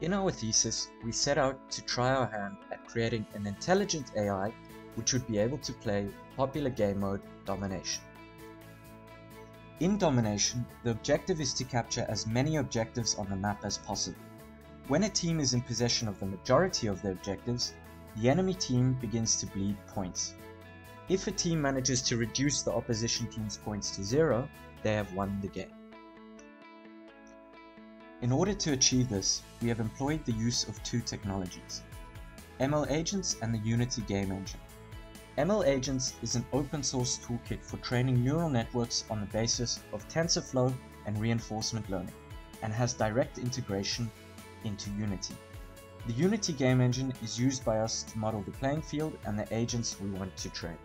In our thesis, we set out to try our hand at creating an intelligent AI which would be able to play popular game mode Domination. In Domination, the objective is to capture as many objectives on the map as possible. When a team is in possession of the majority of the objectives, the enemy team begins to bleed points. If a team manages to reduce the opposition team's points to 0, they have won the game. In order to achieve this, we have employed the use of two technologies, ML Agents and the Unity game engine. ML Agents is an open source toolkit for training neural networks on the basis of TensorFlow and reinforcement learning, and has direct integration into Unity. The Unity game engine is used by us to model the playing field and the agents we want to train.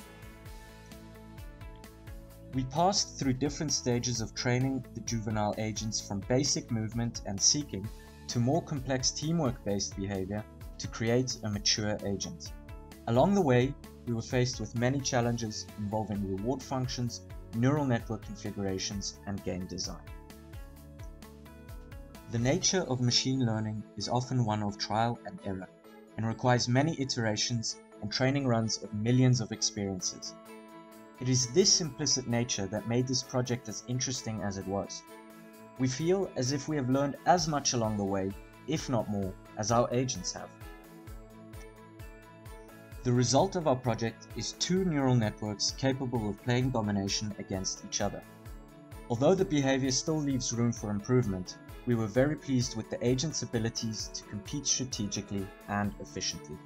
We passed through different stages of training the juvenile agents, from basic movement and seeking to more complex teamwork-based behavior to create a mature agent. Along the way, we were faced with many challenges involving reward functions, neural network configurations, and game design. The nature of machine learning is often one of trial and error, and requires many iterations and training runs of millions of experiences. It is this implicit nature that made this project as interesting as it was. We feel as if we have learned as much along the way, if not more, as our agents have. The result of our project is two neural networks capable of playing Domination against each other. Although the behavior still leaves room for improvement, we were very pleased with the agent's abilities to compete strategically and efficiently.